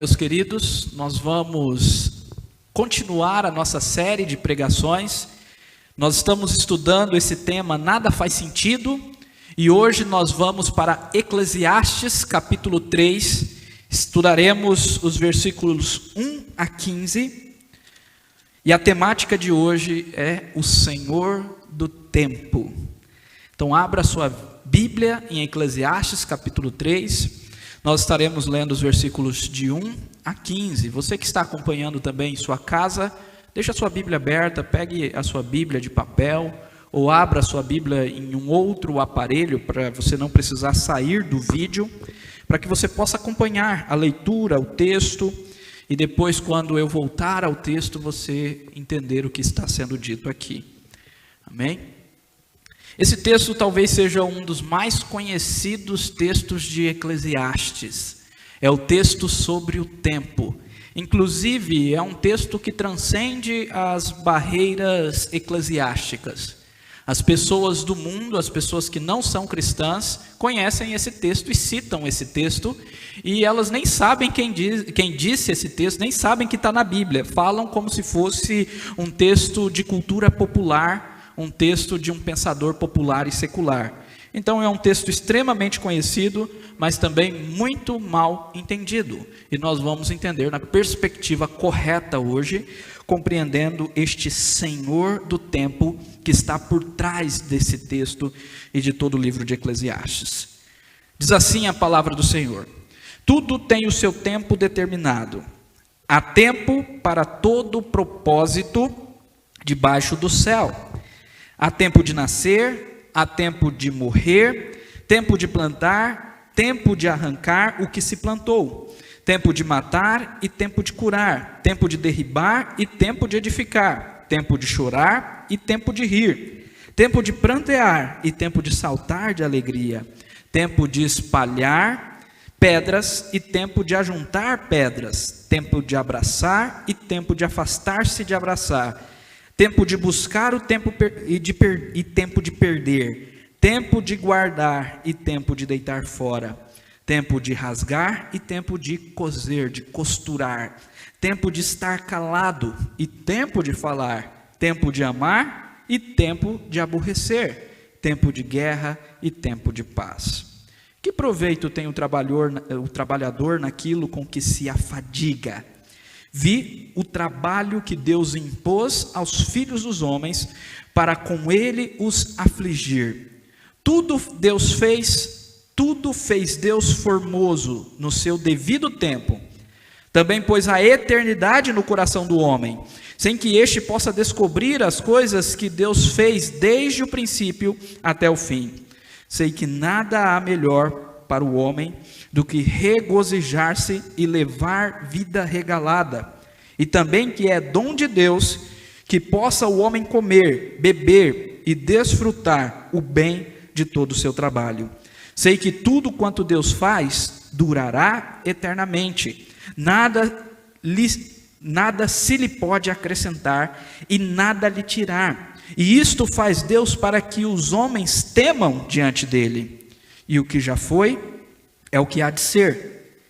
meus queridos, nós vamos continuar a nossa série de pregações. Nós estamos estudando esse tema, Nada Faz Sentido, e hoje nós vamos para Eclesiastes, capítulo 3, estudaremos os versículos 1 a 15, e a temática de hoje é o Senhor do Tempo. Então abra sua Bíblia em Eclesiastes, capítulo 3, nós estaremos lendo os versículos de 1 a 15. Você que está acompanhando também em sua casa, deixa a sua Bíblia aberta, pegue a sua Bíblia de papel, ou abra a sua Bíblia em um outro aparelho, para você não precisar sair do vídeo, para que você possa acompanhar a leitura, o texto, e depois, quando eu voltar ao texto, você entender o que está sendo dito aqui. Amém? Esse texto talvez seja um dos mais conhecidos textos de Eclesiastes. É o texto sobre o tempo. Inclusive, é um texto que transcende as barreiras eclesiásticas. As pessoas do mundo, as pessoas que não são cristãs, conhecem esse texto e citam esse texto, e elas nem sabem quem disse esse texto, nem sabem que está na Bíblia. Falam como se fosse um texto de cultura popular, um texto de um pensador popular e secular. Então é um texto extremamente conhecido, mas também muito mal entendido. E nós vamos entender na perspectiva correta hoje, compreendendo este Senhor do tempo que está por trás desse texto e de todo o livro de Eclesiastes. Diz assim a palavra do Senhor: tudo tem o seu tempo determinado. Há tempo para todo propósito debaixo do céu. Há tempo de nascer, há tempo de morrer, tempo de plantar, tempo de arrancar o que se plantou, tempo de matar e tempo de curar, tempo de derribar e tempo de edificar, tempo de chorar e tempo de rir, tempo de prantear e tempo de saltar de alegria, tempo de espalhar pedras e tempo de ajuntar pedras, tempo de abraçar e tempo de afastar-se de abraçar, tempo de buscar o tempo e tempo de perder, tempo de guardar e tempo de deitar fora, tempo de rasgar e tempo de coser, de costurar, tempo de estar calado e tempo de falar, tempo de amar e tempo de aborrecer, tempo de guerra e tempo de paz. Que proveito tem o trabalhador naquilo com que se afadiga? Vi o trabalho que Deus impôs aos filhos dos homens para com ele os afligir. Tudo fez Deus formoso no seu devido tempo. Também pôs a eternidade no coração do homem, sem que este possa descobrir as coisas que Deus fez desde o princípio até o fim. Sei que nada há melhor para o homem do que regozijar-se e levar vida regalada, e também que é dom de Deus que possa o homem comer, beber e desfrutar o bem de todo o seu trabalho. Sei que tudo quanto Deus faz durará eternamente, nada se lhe pode acrescentar e nada lhe tirar, e isto faz Deus para que os homens temam diante dele. E o que já foi é o que há de ser.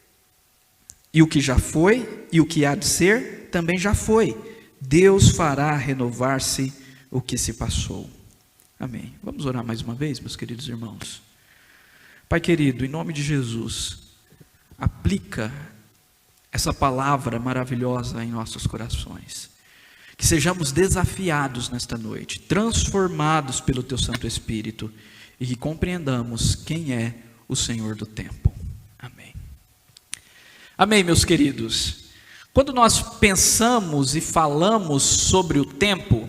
E o que já foi e o que há de ser também já foi. Deus fará renovar-se o que se passou. Amém. Vamos orar mais uma vez, meus queridos irmãos. Pai querido, em nome de Jesus, aplica essa palavra maravilhosa em nossos corações. Que sejamos desafiados nesta noite, transformados pelo Teu Santo Espírito, e que compreendamos quem é o Senhor do tempo. Amém. Amém, meus queridos. Quando nós pensamos e falamos sobre o tempo,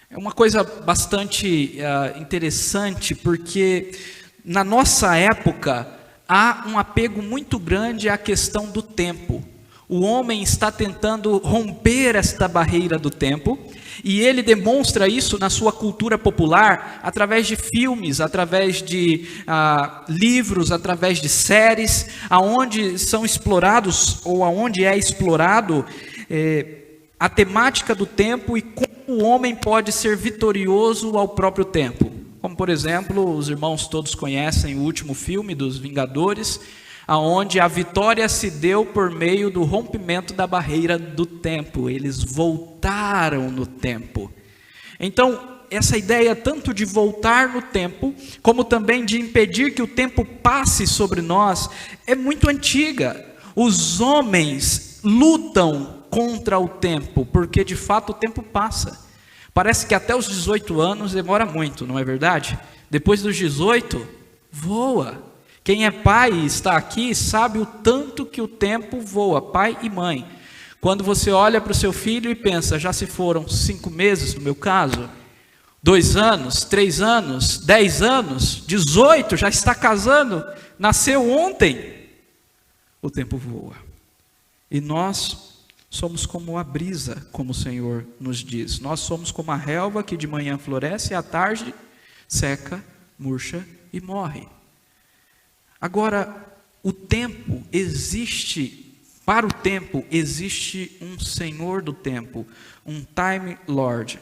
é uma coisa bastante interessante, porque na nossa época há um apego muito grande à questão do tempo. O homem está tentando romper esta barreira do tempo, e ele demonstra isso na sua cultura popular, através de filmes, através de livros, através de séries, aonde são explorados, ou aonde é explorado a temática do tempo e como o homem pode ser vitorioso ao próprio tempo. Como, por exemplo, os irmãos todos conhecem o último filme dos Vingadores, aonde a vitória se deu por meio do rompimento da barreira do tempo. Eles voltaram no tempo. Então, essa ideia tanto de voltar no tempo, como também de impedir que o tempo passe sobre nós, é muito antiga. Os homens lutam contra o tempo, porque de fato o tempo passa. Parece que até os 18 anos demora muito, não é verdade? Depois dos 18, voa. Quem é pai e está aqui sabe o tanto que o tempo voa, pai e mãe. Quando você olha para o seu filho e pensa, já se foram 5 meses no meu caso, 2 anos, 3 anos, 10 anos, 18, já está casando, nasceu ontem. O tempo voa. E nós somos como a brisa, como o Senhor nos diz. Nós somos como a relva que de manhã floresce e à tarde seca, murcha e morre. Agora, o tempo existe, para o tempo existe um Senhor do tempo, um Time Lord.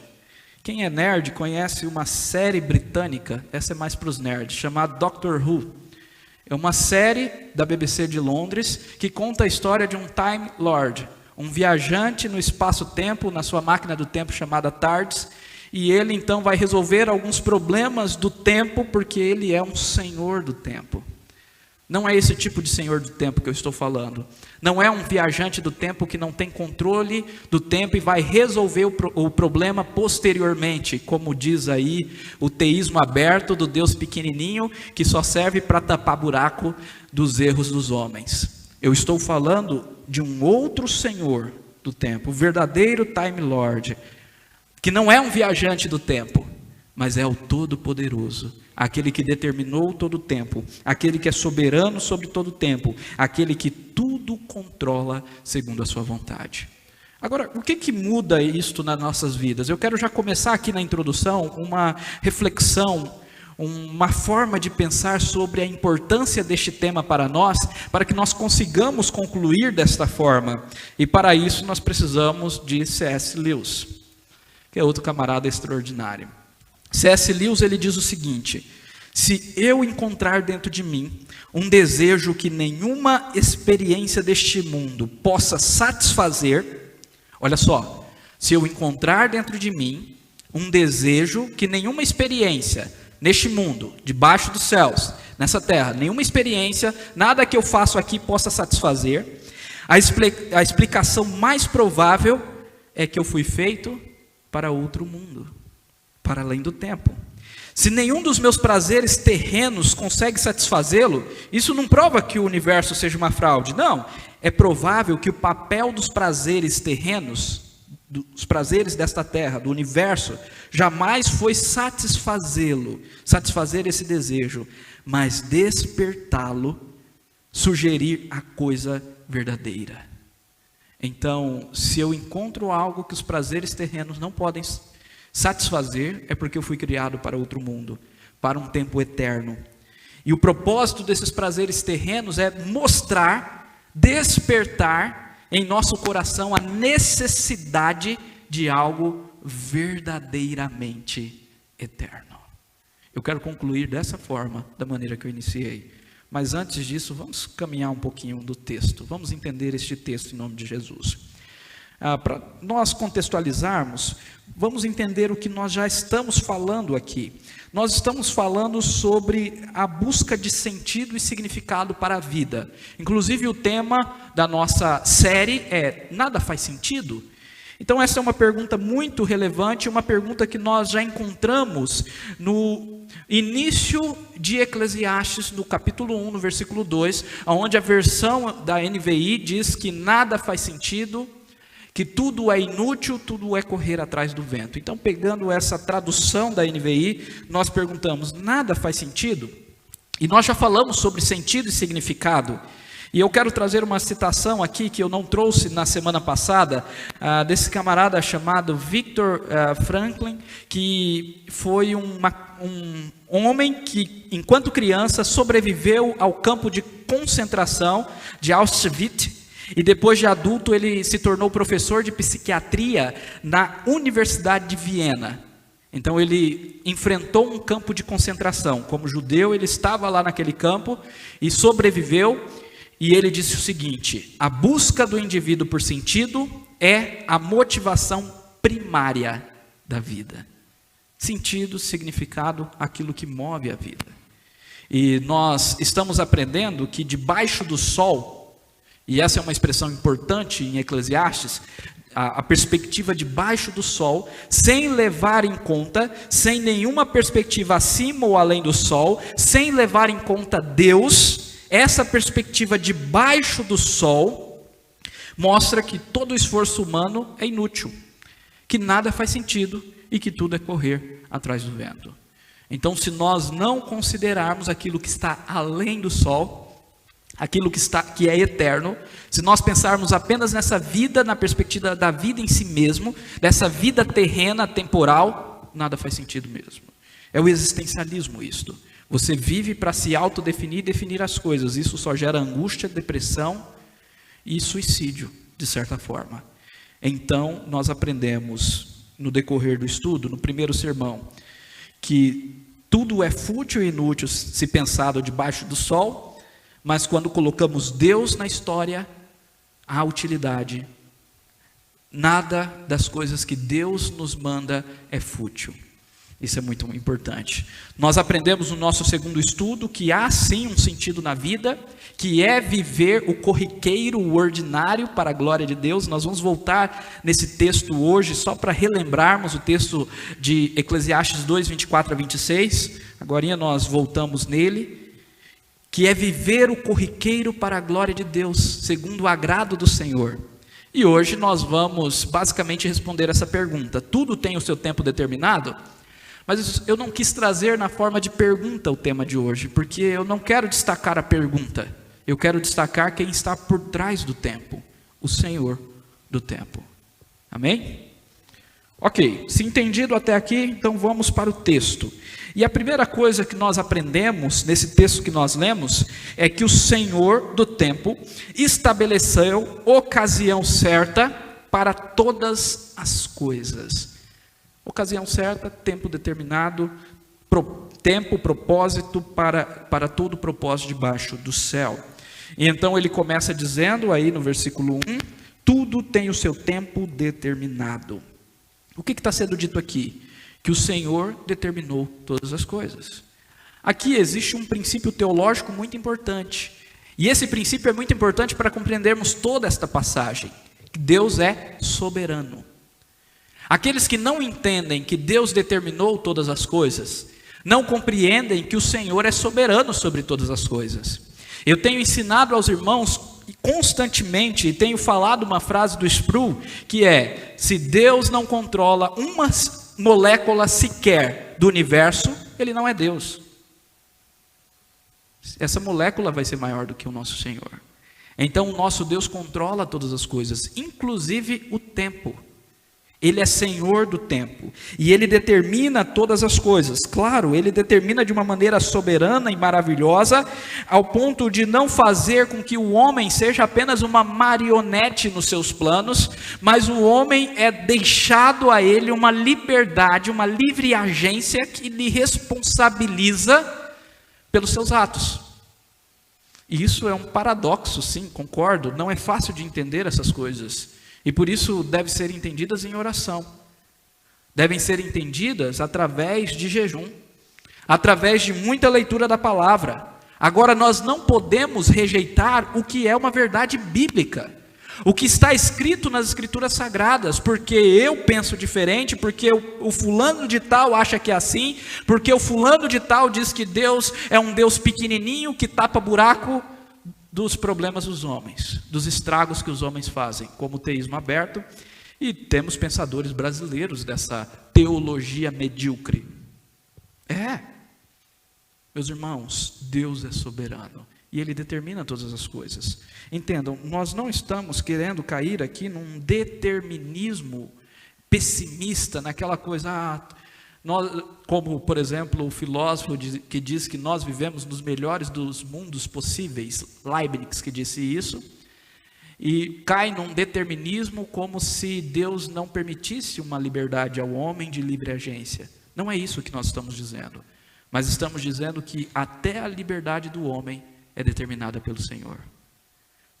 Quem é nerd conhece uma série britânica, essa é mais para os nerds, chamada Doctor Who. É uma série da BBC de Londres que conta a história de um Time Lord, um viajante no espaço-tempo, na sua máquina do tempo chamada TARDIS, e ele então vai resolver alguns problemas do tempo, porque ele é um senhor do tempo. Não é esse tipo de senhor do tempo que eu estou falando. Não é um viajante do tempo que não tem controle do tempo e vai resolver o problema posteriormente, como diz aí o teísmo aberto do Deus pequenininho, que só serve para tapar buraco dos erros dos homens. Eu estou falando de um outro senhor do tempo, o verdadeiro Time Lord, que não é um viajante do tempo, mas é o Todo-Poderoso, aquele que determinou todo o tempo, aquele que é soberano sobre todo o tempo, aquele que tudo controla segundo a sua vontade. Agora, o que muda isto nas nossas vidas? Eu quero já começar aqui na introdução uma reflexão, uma forma de pensar sobre a importância deste tema para nós, para que nós consigamos concluir desta forma. E para isso nós precisamos de C.S. Lewis, que é outro camarada extraordinário. C.S. Lewis, ele diz o seguinte: se eu encontrar dentro de mim um desejo que nenhuma experiência deste mundo possa satisfazer, olha só, se eu encontrar dentro de mim um desejo que nenhuma experiência neste mundo, debaixo dos céus, nessa terra, nenhuma experiência, nada que eu faço aqui possa satisfazer, a explicação mais provável é que eu fui feito para outro mundo, para além do tempo. Se nenhum dos meus prazeres terrenos consegue satisfazê-lo, isso não prova que o universo seja uma fraude. Não, é provável que o papel dos prazeres terrenos, dos prazeres desta terra, do universo, jamais foi satisfazê-lo, satisfazer esse desejo, mas despertá-lo, sugerir a coisa verdadeira. Então, se eu encontro algo que os prazeres terrenos não podem satisfazer, é porque eu fui criado para outro mundo, para um tempo eterno. E o propósito desses prazeres terrenos é mostrar, despertar em nosso coração a necessidade de algo verdadeiramente eterno. Eu quero concluir dessa forma, da maneira que eu iniciei. Mas antes disso, vamos caminhar um pouquinho do texto. Vamos entender este texto em nome de Jesus. Para nós contextualizarmos, vamos entender o que nós já estamos falando aqui. Nós estamos falando sobre a busca de sentido e significado para a vida. Inclusive o tema da nossa série é: nada faz sentido? Então essa é uma pergunta muito relevante, uma pergunta que nós já encontramos no início de Eclesiastes, no capítulo 1, no versículo 2, onde a versão da NVI diz que nada faz sentido, que tudo é inútil, tudo é correr atrás do vento. Então, pegando essa tradução da NVI, nós perguntamos: nada faz sentido? E nós já falamos sobre sentido e significado. E eu quero trazer uma citação aqui que eu não trouxe na semana passada, desse camarada chamado Viktor Franklin, que foi um homem que, enquanto criança, sobreviveu ao campo de concentração de Auschwitz. E depois de adulto ele se tornou professor de psiquiatria na Universidade de Viena. Então ele enfrentou um campo de concentração. Como judeu, ele estava lá naquele campo e sobreviveu. e ele disse o seguinte: a busca do indivíduo por sentido é a motivação primária da vida. Sentido, significado, aquilo que move a vida. E nós estamos aprendendo que debaixo do sol, e essa é uma expressão importante em Eclesiastes, a perspectiva debaixo do sol, sem levar em conta, sem nenhuma perspectiva acima ou além do sol, sem levar em conta Deus, essa perspectiva debaixo do sol mostra que todo o esforço humano é inútil, que nada faz sentido e que tudo é correr atrás do vento. Então, se nós não considerarmos aquilo que está além do sol, aquilo que é eterno, se nós pensarmos apenas nessa vida, na perspectiva da vida em si mesmo, dessa vida terrena, temporal, nada faz sentido mesmo. É o existencialismo isto. Você vive para se autodefinir e definir as coisas. Isso só gera angústia, depressão e suicídio, de certa forma. Então, nós aprendemos no decorrer do estudo, no primeiro sermão, que tudo é fútil e inútil se pensado debaixo do sol, mas quando colocamos Deus na história, há utilidade. Nada das coisas que Deus nos manda é fútil. Isso é muito importante. Nós aprendemos no nosso segundo estudo que há sim um sentido na vida, que é viver o corriqueiro, o ordinário para a glória de Deus. Nós vamos voltar nesse texto hoje, só para relembrarmos o texto de Eclesiastes 2, 24 a 26. Agora nós voltamos nele, que é viver o corriqueiro para a glória de Deus, segundo o agrado do Senhor. E hoje nós vamos basicamente responder essa pergunta: tudo tem o seu tempo determinado? Mas eu não quis trazer na forma de pergunta o tema de hoje, porque eu não quero destacar a pergunta, eu quero destacar quem está por trás do tempo, o Senhor do tempo. Amém? Ok, se entendido até aqui, então vamos para o texto. E a primeira coisa que nós aprendemos nesse texto que nós lemos é que o Senhor do tempo estabeleceu ocasião certa para todas as coisas. Ocasião certa, tempo determinado, tempo, propósito para todo propósito debaixo do céu. E então ele começa dizendo aí no versículo 1, tudo tem o seu tempo determinado. O que está sendo dito aqui? Que o Senhor determinou todas as coisas. Aqui existe um princípio teológico muito importante. E esse princípio é muito importante para compreendermos toda esta passagem. Deus é soberano. Aqueles que não entendem que Deus determinou todas as coisas, não compreendem que o Senhor é soberano sobre todas as coisas. Eu tenho ensinado aos irmãos constantemente, e tenho falado uma frase do Sproul, que é: se Deus não controla uma molécula sequer do universo, Ele não é Deus. Essa molécula vai ser maior do que o nosso Senhor. Então o nosso Deus controla todas as coisas, inclusive o tempo. Ele é Senhor do tempo, e Ele determina todas as coisas. Claro, Ele determina de uma maneira soberana e maravilhosa, ao ponto de não fazer com que o homem seja apenas uma marionete nos seus planos, mas o homem é deixado a Ele uma liberdade, uma livre agência que lhe responsabiliza pelos seus atos. E isso é um paradoxo, sim, concordo, não é fácil de entender essas coisas. E por isso devem ser entendidas em oração. Devem ser entendidas através de jejum, através de muita leitura da palavra. Agora, nós não podemos rejeitar o que é uma verdade bíblica, o que está escrito nas escrituras sagradas, porque eu penso diferente, porque o fulano de tal acha que é assim, porque o fulano de tal diz que Deus é um Deus pequenininho que tapa buraco dos problemas dos homens, dos estragos que os homens fazem, como o teísmo aberto, e temos pensadores brasileiros dessa teologia medíocre. Meus irmãos, Deus é soberano, e Ele determina todas as coisas. Entendam, nós não estamos querendo cair aqui num determinismo pessimista, naquela coisa, como, por exemplo, o filósofo que diz que nós vivemos nos melhores dos mundos possíveis, Leibniz, que disse isso, e cai num determinismo como se Deus não permitisse uma liberdade ao homem de livre agência. Não é isso que nós estamos dizendo, mas estamos dizendo que até a liberdade do homem é determinada pelo Senhor.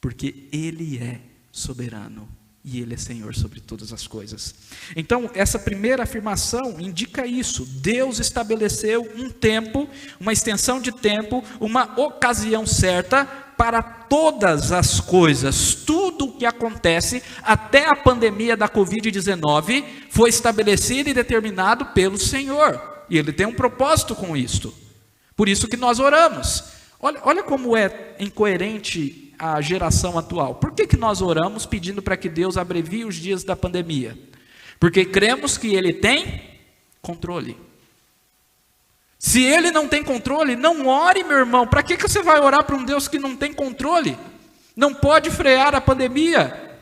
porque Ele é soberano e Ele é Senhor sobre todas as coisas. Então, essa primeira afirmação indica isso. Deus estabeleceu um tempo, uma extensão de tempo, uma ocasião certa para todas as coisas. Tudo o que acontece até a pandemia da Covid-19 foi estabelecido e determinado pelo Senhor. E Ele tem um propósito com isto. Por isso que nós oramos. Olha como é incoerente a geração atual. Por que nós oramos pedindo para que Deus abrevie os dias da pandemia? Porque cremos que Ele tem controle. Se Ele não tem controle, não ore, meu irmão. Para que você vai orar para um Deus que não tem controle? Não pode frear a pandemia.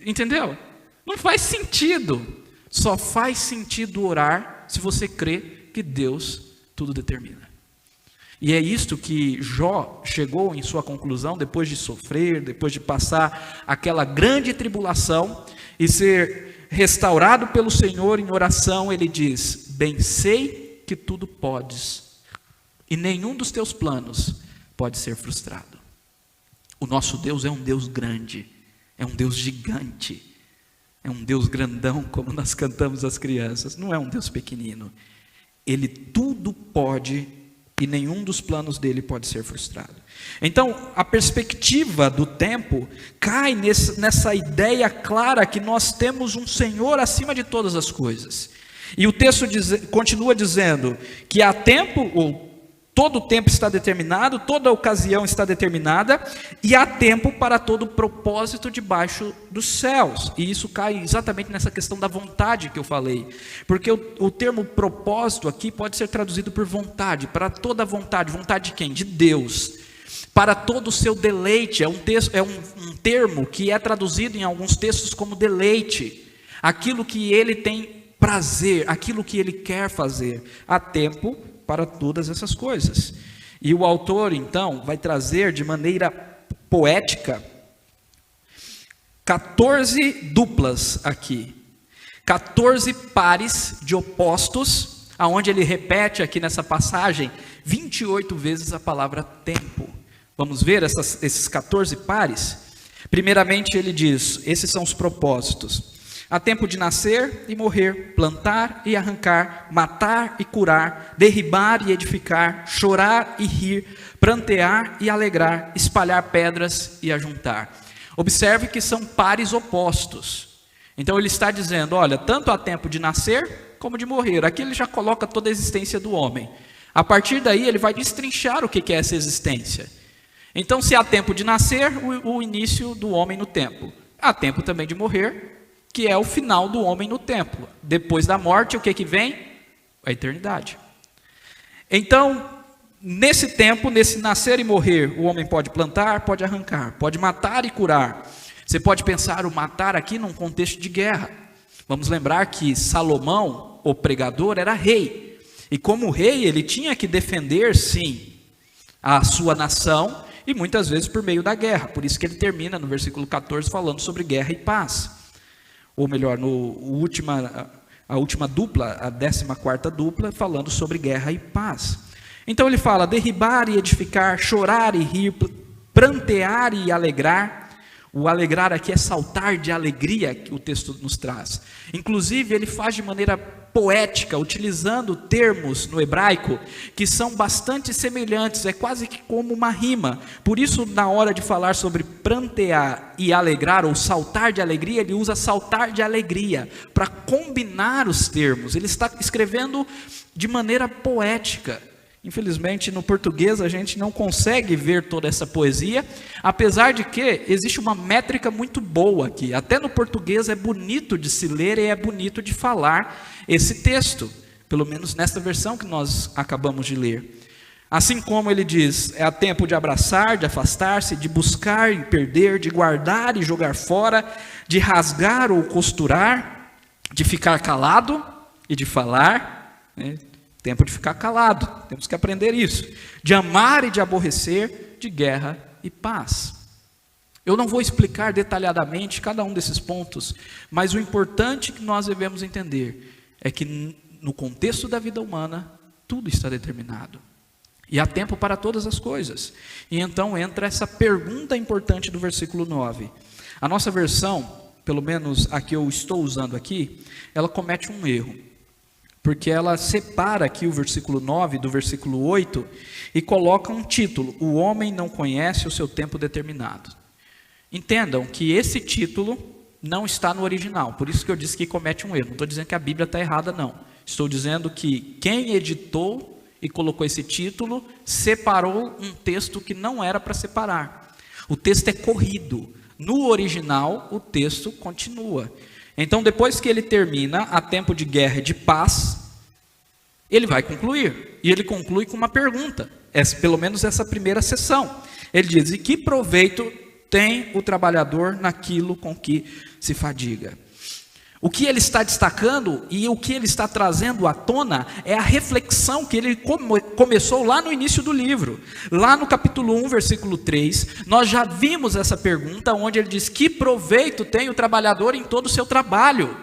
Entendeu? Não faz sentido. Só faz sentido orar se você crê que Deus tudo determina. E é isto que Jó chegou em sua conclusão, depois de sofrer, depois de passar aquela grande tribulação e ser restaurado pelo Senhor em oração. Ele diz: bem sei que tudo podes, e nenhum dos teus planos pode ser frustrado. O nosso Deus é um Deus grande, é um Deus gigante, é um Deus grandão, como nós cantamos as crianças. Não é um Deus pequenino. Ele tudo pode, e nenhum dos planos dele pode ser frustrado. Então, a perspectiva do tempo cai nessa ideia clara que nós temos um Senhor acima de todas as coisas. E o texto continua dizendo que há tempo, ou todo o tempo está determinado, toda ocasião está determinada, e há tempo para todo propósito debaixo dos céus. E isso cai exatamente nessa questão da vontade que eu falei. Porque o termo propósito aqui pode ser traduzido por vontade, para toda vontade. Vontade de quem? De Deus. Para todo o seu deleite. É um termo que é traduzido em alguns textos como deleite. Aquilo que Ele tem prazer, aquilo que Ele quer fazer. Há tempo para todas essas coisas. E o autor, então, vai trazer de maneira poética 14 duplas aqui, 14 pares de opostos, aonde ele repete aqui nessa passagem 28 vezes a palavra tempo. Vamos ver esses 14 pares? Primeiramente ele diz, esses são os propósitos: há tempo de nascer e morrer, plantar e arrancar, matar e curar, derribar e edificar, chorar e rir, prantear e alegrar, espalhar pedras e ajuntar. Observe que são pares opostos. Então ele está dizendo, olha, tanto há tempo de nascer como de morrer. Aqui ele já coloca toda a existência do homem. A partir daí ele vai destrinchar o que é essa existência. Então se há tempo de nascer, o início do homem no tempo. Há tempo também de morrer, que é o final do homem no templo. Depois da morte, o que vem? A eternidade. Então, nesse tempo, nesse nascer e morrer, o homem pode plantar, pode arrancar, pode matar e curar. Você pode pensar o matar aqui num contexto de guerra. Vamos lembrar que Salomão, o pregador, era rei. E como rei, ele tinha que defender, sim, a sua nação, e muitas vezes por meio da guerra. Por isso que ele termina no versículo 14 falando sobre guerra e paz. Ou melhor, a última dupla, a 14ª dupla, falando sobre guerra e paz. Então ele fala, derribar e edificar, chorar e rir, prantear e alegrar. O alegrar aqui é saltar de alegria, que o texto nos traz. Inclusive ele faz de maneira poética, utilizando termos no hebraico, que são bastante semelhantes, é quase que como uma rima. Por isso, na hora de falar sobre prantear e alegrar, ou saltar de alegria, ele usa saltar de alegria, para combinar os termos. Ele está escrevendo de maneira poética. Infelizmente, no português a gente não consegue ver toda essa poesia, apesar de que existe uma métrica muito boa aqui. Até no português é bonito de se ler e é bonito de falar esse texto, pelo menos nesta versão que nós acabamos de ler. Assim como ele diz, é tempo de abraçar, de afastar-se, de buscar e perder, de guardar e jogar fora, de rasgar ou costurar, de ficar calado e de falar, né? Tempo de ficar calado, temos que aprender isso. De amar e de aborrecer, de guerra e paz. Eu não vou explicar detalhadamente cada um desses pontos, mas o importante que nós devemos entender é que no contexto da vida humana, tudo está determinado. E há tempo para todas as coisas. E então entra essa pergunta importante do versículo 9. A nossa versão, pelo menos a que eu estou usando aqui, ela comete um erro. Porque ela separa aqui o versículo 9 do versículo 8 e coloca um título: o homem não conhece o seu tempo determinado. Entendam que esse título não está no original, por isso que eu disse que comete um erro. Não estou dizendo que a Bíblia está errada, não. Estou dizendo que quem editou e colocou esse título separou um texto que não era para separar. O texto é corrido. No original, o texto continua. Então, depois que ele termina há tempo de guerra e de paz, ele vai concluir. E ele conclui com uma pergunta. Pelo menos essa primeira sessão. Ele diz: e que proveito tem o trabalhador naquilo com que se fadiga? O que ele está destacando e o que ele está trazendo à tona é a reflexão que ele começou lá no início do livro. Lá no capítulo 1, versículo 3, nós já vimos essa pergunta, onde ele diz: que proveito tem o trabalhador em todo o seu trabalho?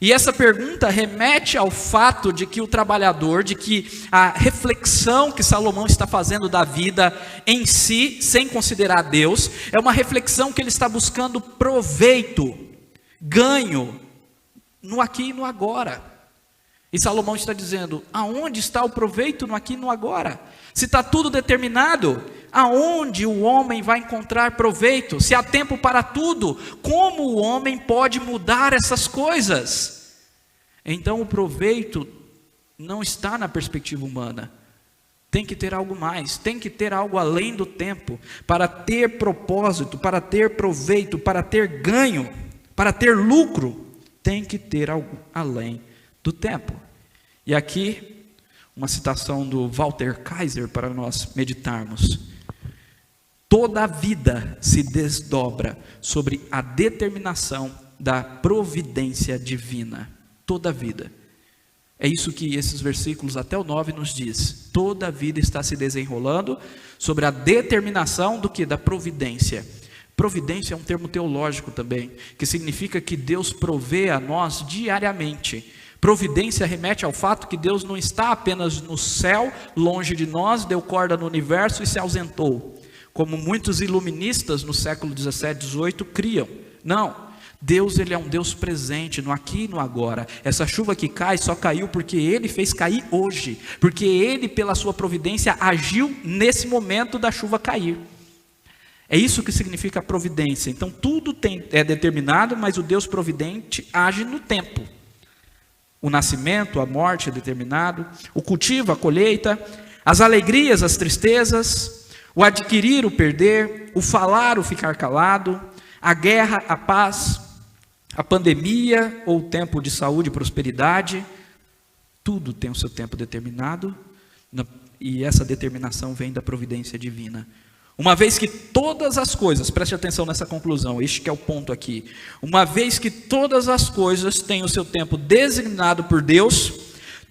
E essa pergunta remete ao fato de que o trabalhador, de que a reflexão que Salomão está fazendo da vida em si, sem considerar Deus, é uma reflexão que ele está buscando proveito, ganho, no aqui e no agora. E Salomão está dizendo: aonde está o proveito no aqui e no agora? Se está tudo determinado, aonde o homem vai encontrar proveito? Se há tempo para tudo, como o homem pode mudar essas coisas? Então o proveito não está na perspectiva humana. Tem que ter algo mais, tem que ter algo além do tempo, para ter propósito, para ter proveito, para ter ganho, para ter lucro. Tem que ter algo além do tempo. E aqui, uma citação do Walter Kaiser para nós meditarmos. Toda a vida se desdobra sobre a determinação da providência divina. Toda a vida. É isso que esses versículos até o 9 nos diz. Toda a vida está se desenrolando sobre a determinação do que? Da providência. Providência é um termo teológico também, que significa que Deus provê a nós diariamente. Providência remete ao fato que Deus não está apenas no céu, longe de nós, deu corda no universo e se ausentou, como muitos iluministas no século 17, 18 criam. Não, Deus, ele é um Deus presente no aqui e no agora. Essa chuva que cai só caiu porque Ele fez cair hoje, porque Ele, pela sua providência, agiu nesse momento da chuva cair. É isso que significa a providência. Então tudo é determinado, mas o Deus providente age no tempo. O nascimento, a morte é determinado, o cultivo, a colheita, as alegrias, as tristezas, o adquirir, o perder, o falar, o ficar calado, a guerra, a paz, a pandemia ou o tempo de saúde e prosperidade. Tudo tem o seu tempo determinado, e essa determinação vem da providência divina. Uma vez que todas as coisas, preste atenção nessa conclusão, este que é o ponto aqui. Uma vez que todas as coisas têm o seu tempo designado por Deus,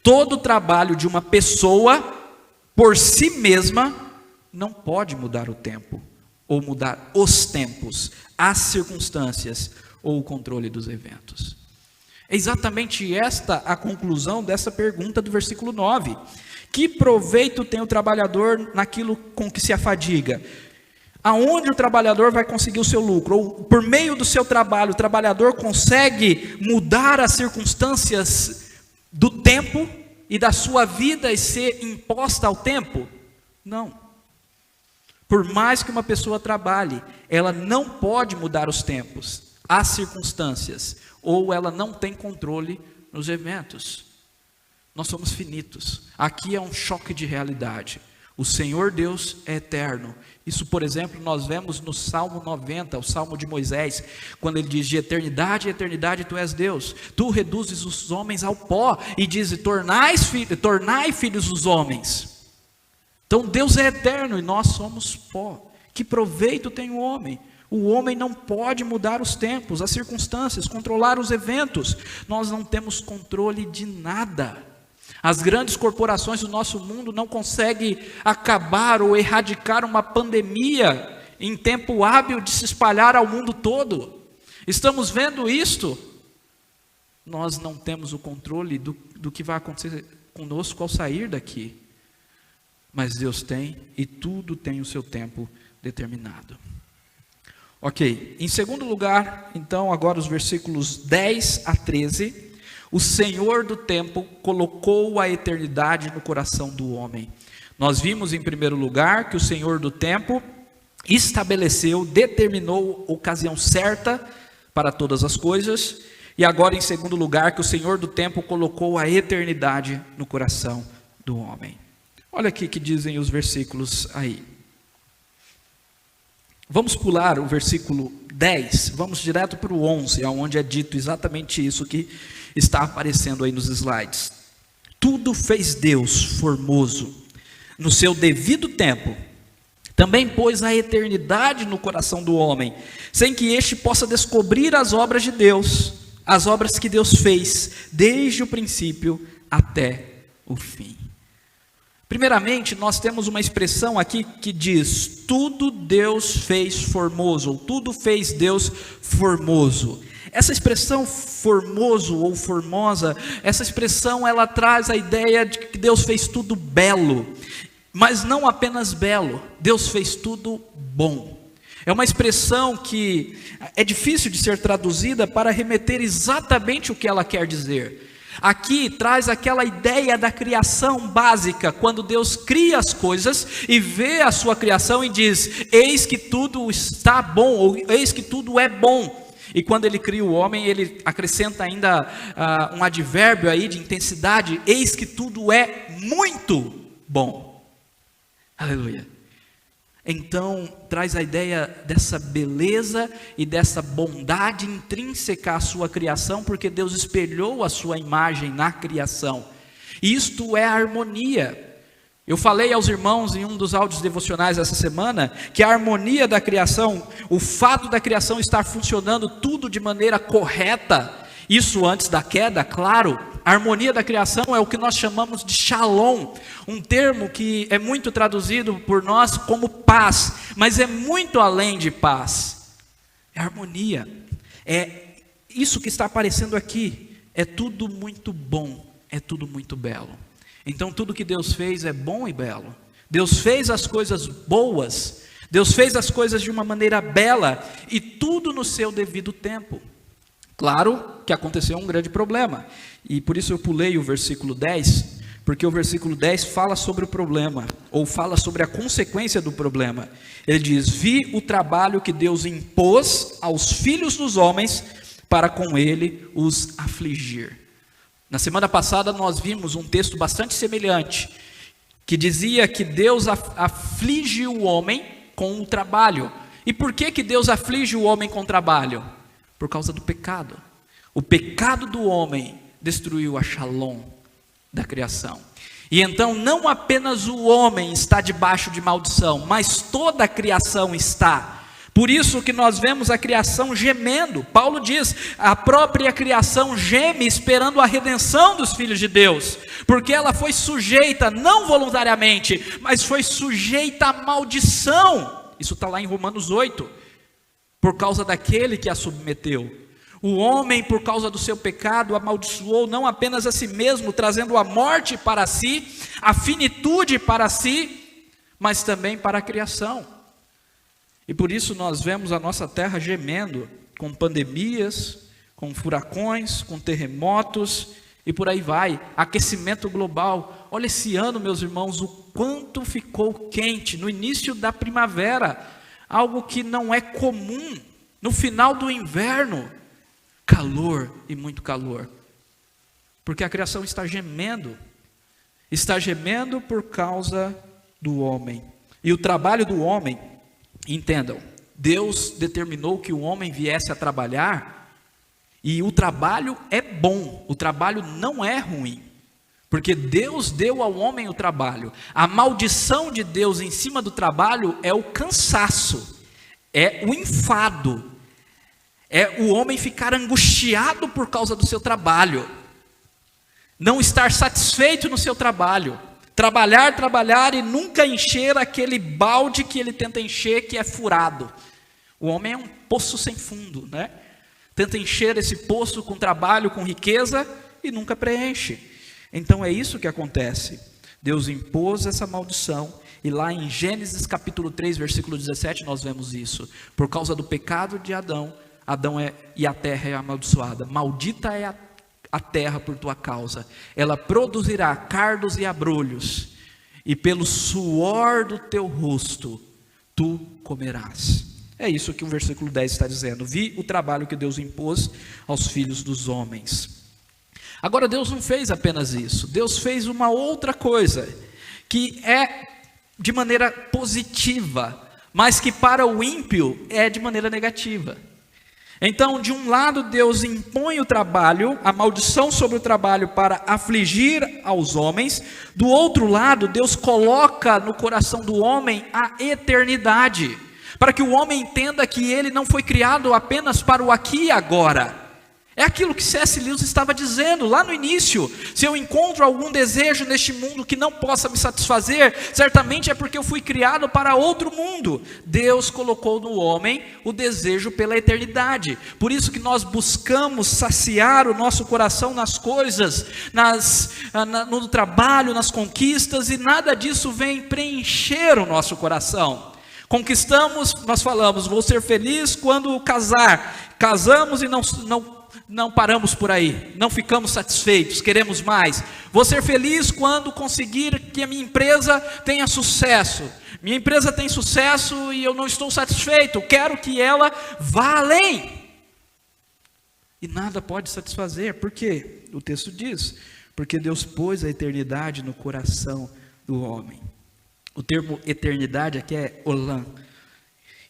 todo o trabalho de uma pessoa, por si mesma, não pode mudar o tempo, ou mudar os tempos, as circunstâncias, ou o controle dos eventos. É exatamente esta a conclusão dessa pergunta do versículo 9. Que proveito tem o trabalhador naquilo com que se afadiga? Aonde o trabalhador vai conseguir o seu lucro? Ou por meio do seu trabalho, o trabalhador consegue mudar as circunstâncias do tempo e da sua vida e ser imposta ao tempo? Não. Por mais que uma pessoa trabalhe, ela não pode mudar os tempos, as circunstâncias, ou ela não tem controle nos eventos. Nós somos finitos. Aqui é um choque de realidade. O Senhor Deus é eterno. Isso, por exemplo, nós vemos no Salmo 90, o Salmo de Moisés, quando ele diz: de eternidade em eternidade tu és Deus. Tu reduzes os homens ao pó e diz: tornai filhos dos homens. Então Deus é eterno e nós somos pó. Que proveito tem o homem? O homem não pode mudar os tempos, as circunstâncias, controlar os eventos. Nós não temos controle de nada. As grandes corporações do nosso mundo não conseguem acabar ou erradicar uma pandemia em tempo hábil de se espalhar ao mundo todo. Estamos vendo isto. Nós não temos o controle do que vai acontecer conosco ao sair daqui. mas Deus tem, e tudo tem o seu tempo determinado. Ok, em segundo lugar, então, agora os versículos 10 a 13, o Senhor do tempo colocou a eternidade no coração do homem. Nós vimos em primeiro lugar que o Senhor do tempo estabeleceu, determinou ocasião certa para todas as coisas, e agora em segundo lugar que o Senhor do tempo colocou a eternidade no coração do homem. Olha aqui que dizem os versículos aí. Vamos pular o versículo 10, vamos direto para o 11, onde é dito exatamente isso que está aparecendo aí nos slides. Tudo fez Deus formoso, no seu devido tempo. Também pôs a eternidade no coração do homem, sem que este possa descobrir as obras de Deus, as obras que Deus fez, desde o princípio até o fim. Primeiramente, nós temos uma expressão aqui que diz, tudo Deus fez formoso, ou tudo fez Deus formoso. Essa expressão formoso ou formosa, essa expressão ela traz a ideia de que Deus fez tudo belo, mas não apenas belo, Deus fez tudo bom. É uma expressão que é difícil de ser traduzida para remeter exatamente o que ela quer dizer. Aqui traz aquela ideia da criação básica, quando Deus cria as coisas e vê a sua criação e diz, eis que tudo está bom, ou eis que tudo é bom. E quando ele cria o homem, ele acrescenta ainda um advérbio aí de intensidade, eis que tudo é muito bom. Aleluia. Então, traz a ideia dessa beleza e dessa bondade intrínseca à sua criação, porque Deus espelhou a sua imagem na criação. Isto é a harmonia. Eu falei aos irmãos em um dos áudios devocionais essa semana, que a harmonia da criação, o fato da criação estar funcionando tudo de maneira correta, isso antes da queda, claro, a harmonia da criação é o que nós chamamos de shalom, um termo que é muito traduzido por nós como paz, mas é muito além de paz, é harmonia, é isso que está aparecendo aqui, é tudo muito bom, é tudo muito belo. Então tudo que Deus fez é bom e belo, Deus fez as coisas boas, Deus fez as coisas de uma maneira bela, e tudo no seu devido tempo. Claro que aconteceu um grande problema, e por isso eu pulei o versículo 10, porque o versículo 10 fala sobre o problema, ou fala sobre a consequência do problema. Ele diz, vi o trabalho que Deus impôs aos filhos dos homens, para com ele os afligir. Na semana passada nós vimos um texto bastante semelhante, que dizia que Deus aflige o homem com o trabalho. E por que Deus aflige o homem com o trabalho? Por causa do pecado. O pecado do homem destruiu a shalom da criação. E então não apenas o homem está debaixo de maldição, mas toda a criação está. Por isso que nós vemos a criação gemendo. Paulo diz, a própria criação geme esperando a redenção dos filhos de Deus, porque ela foi sujeita, não voluntariamente, mas foi sujeita à maldição. Isso está lá em Romanos 8, por causa daquele que a submeteu. O homem, por causa do seu pecado, amaldiçoou não apenas a si mesmo, trazendo a morte para si, a finitude para si, mas também para a criação. E por isso nós vemos a nossa terra gemendo, com pandemias, com furacões, com terremotos, e por aí vai, aquecimento global. Olha esse ano, meus irmãos, o quanto ficou quente, no início da primavera, algo que não é comum, no final do inverno, calor e muito calor, porque a criação está gemendo por causa do homem, e o trabalho do homem, entendam, Deus determinou que o homem viesse a trabalhar, e o trabalho é bom, o trabalho não é ruim, porque Deus deu ao homem o trabalho. A maldição de Deus em cima do trabalho é o cansaço, é o enfado, é o homem ficar angustiado por causa do seu trabalho, não estar satisfeito no seu trabalho, trabalhar e nunca encher aquele balde que ele tenta encher, que é furado. O homem é um poço sem fundo, né? Tenta encher esse poço com trabalho, com riqueza, e nunca preenche. Então é isso que acontece. Deus impôs essa maldição, e lá em Gênesis capítulo 3, versículo 17, nós vemos isso. Por causa do pecado de Adão, e a terra é amaldiçoada. Maldita é a terra por tua causa. Ela produzirá cardos e abrolhos, e pelo suor do teu rosto tu comerás. É isso que o versículo 10 está dizendo. Vi o trabalho que Deus impôs aos filhos dos homens. Agora, Deus não fez apenas isso. Deus fez uma outra coisa, que é de maneira positiva, mas que para o ímpio é de maneira negativa. Então, de um lado, Deus impõe o trabalho, a maldição sobre o trabalho para afligir aos homens. Do outro lado, Deus coloca no coração do homem a eternidade, para que o homem entenda que ele não foi criado apenas para o aqui e agora. É aquilo que C.S. Lewis estava dizendo lá no início. Se eu encontro algum desejo neste mundo que não possa me satisfazer, certamente é porque eu fui criado para outro mundo. Deus colocou no homem o desejo pela eternidade. Por isso que nós buscamos saciar o nosso coração nas coisas, no trabalho, nas conquistas, e nada disso vem preencher o nosso coração. Conquistamos, nós falamos, vou ser feliz quando casar. Casamos e não paramos por aí, não ficamos satisfeitos, queremos mais. Vou ser feliz quando conseguir que a minha empresa tenha sucesso. Minha empresa tem sucesso e eu não estou satisfeito, quero que ela vá além. E nada pode satisfazer, por quê? O texto diz, porque Deus pôs a eternidade no coração do homem. O termo eternidade aqui é olam,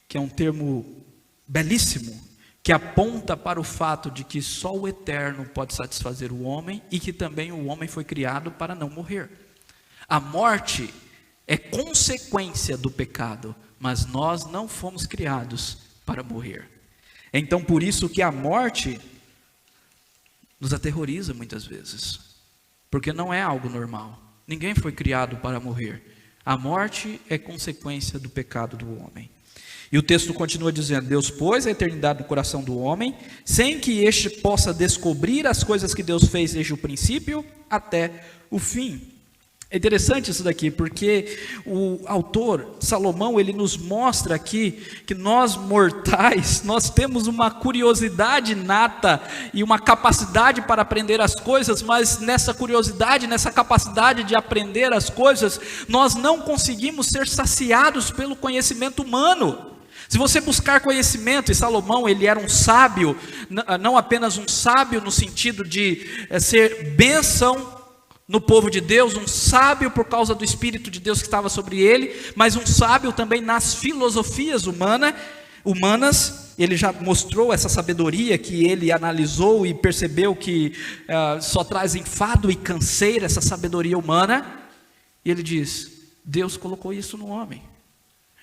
que é um termo belíssimo, que aponta para o fato de que só o eterno pode satisfazer o homem, e que também o homem foi criado para não morrer. A morte é consequência do pecado, mas nós não fomos criados para morrer. Então, por isso que a morte nos aterroriza muitas vezes, porque não é algo normal. Ninguém foi criado para morrer. A morte é consequência do pecado do homem. E o texto continua dizendo, Deus pôs a eternidade no coração do homem, sem que este possa descobrir as coisas que Deus fez desde o princípio até o fim. É interessante isso daqui, porque o autor, Salomão, ele nos mostra aqui que nós mortais, nós temos uma curiosidade inata e uma capacidade para aprender as coisas, mas nessa curiosidade, nessa capacidade de aprender as coisas, nós não conseguimos ser saciados pelo conhecimento humano. Se você buscar conhecimento, e Salomão, ele era um sábio, não apenas um sábio no sentido de ser bênção no povo de Deus, um sábio por causa do Espírito de Deus que estava sobre ele, mas um sábio também nas filosofias humanas. Ele já mostrou essa sabedoria que ele analisou e percebeu que só traz enfado e canseira, essa sabedoria humana. E ele diz, Deus colocou isso no homem.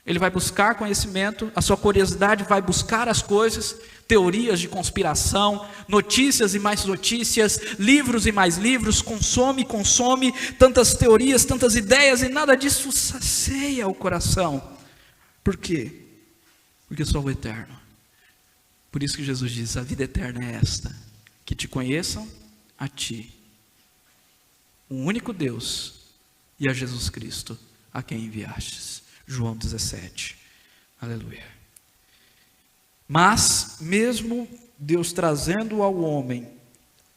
Ele vai buscar conhecimento, a sua curiosidade vai buscar as coisas, teorias de conspiração, notícias e mais notícias, livros e mais livros, consome, tantas teorias, tantas ideias, e nada disso sacia o coração. Por quê? Porque só o eterno. Por isso que Jesus diz, a vida eterna é esta, que te conheçam a ti, o único Deus, e a Jesus Cristo, a quem enviastes. João 17, aleluia. Mas, mesmo Deus trazendo ao homem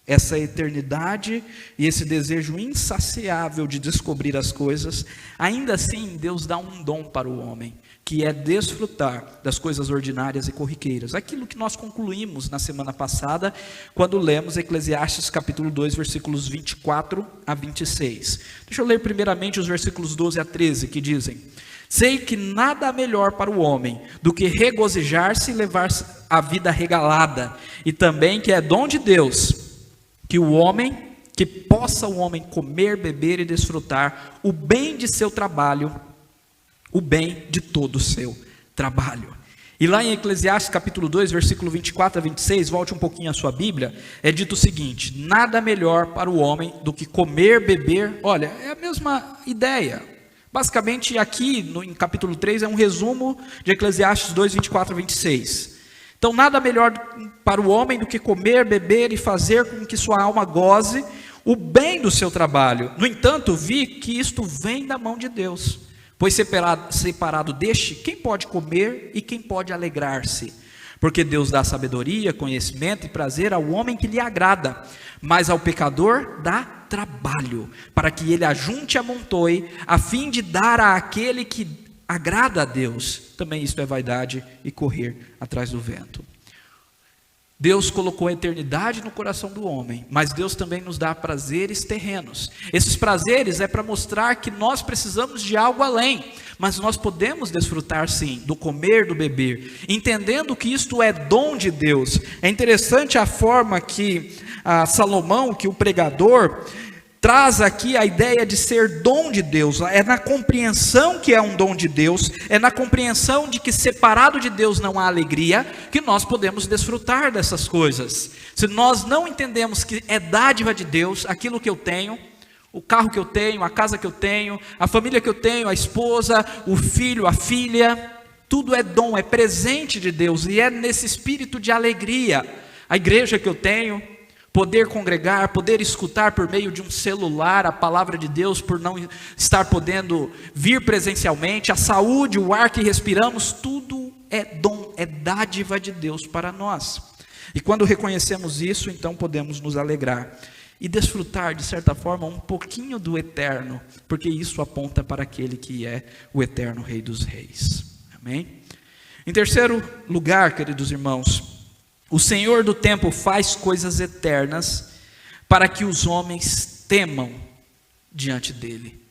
essa eternidade e esse desejo insaciável de descobrir as coisas, ainda assim Deus dá um dom para o homem, que é desfrutar das coisas ordinárias e corriqueiras. Aquilo que nós concluímos na semana passada, quando lemos Eclesiastes capítulo 2, versículos 24 a 26. Deixa eu ler primeiramente os versículos 12 a 13, que dizem: sei que nada há melhor para o homem do que regozijar-se e levar a vida regalada, e também que é dom de Deus, que possa o homem comer, beber e desfrutar o bem de seu trabalho, o bem de todo o seu trabalho. E lá em Eclesiastes capítulo 2, versículo 24 a 26, volte um pouquinho a sua Bíblia, é dito o seguinte: nada melhor para o homem do que comer, beber. Olha, é a mesma ideia. Basicamente aqui em capítulo 3 é um resumo de Eclesiastes 2, 24 a 26. Então nada melhor para o homem do que comer, beber e fazer com que sua alma goze, o bem do seu trabalho. No entanto, vi que isto vem da mão de Deus. Pois separado deste, quem pode comer e quem pode alegrar-se? Porque Deus dá sabedoria, conhecimento e prazer ao homem que lhe agrada, mas ao pecador dá trabalho, para que ele ajunte e amontoe, a fim de dar àquele que agrada a Deus. Também isto é vaidade e correr atrás do vento. Deus colocou a eternidade no coração do homem, mas Deus também nos dá prazeres terrenos. Esses prazeres é para mostrar que nós precisamos de algo além, mas nós podemos desfrutar sim, do comer, do beber, entendendo que isto é dom de Deus. É interessante a forma que Salomão, que o pregador, traz aqui a ideia de ser dom de Deus. É na compreensão que é um dom de Deus, é na compreensão de que separado de Deus não há alegria, que nós podemos desfrutar dessas coisas. Se nós não entendemos que é dádiva de Deus, aquilo que eu tenho, o carro que eu tenho, a casa que eu tenho, a família que eu tenho, a esposa, o filho, a filha, tudo é dom, é presente de Deus, e é nesse espírito de alegria. A igreja que eu tenho, poder congregar, poder escutar por meio de um celular a palavra de Deus, por não estar podendo vir presencialmente, a saúde, o ar que respiramos, tudo é dom, é dádiva de Deus para nós. E quando reconhecemos isso, então podemos nos alegrar e desfrutar, de certa forma, um pouquinho do eterno, porque isso aponta para aquele que é o eterno Rei dos Reis. Amém? Em terceiro lugar, queridos irmãos, o Senhor do tempo faz coisas eternas para que os homens temam diante dele.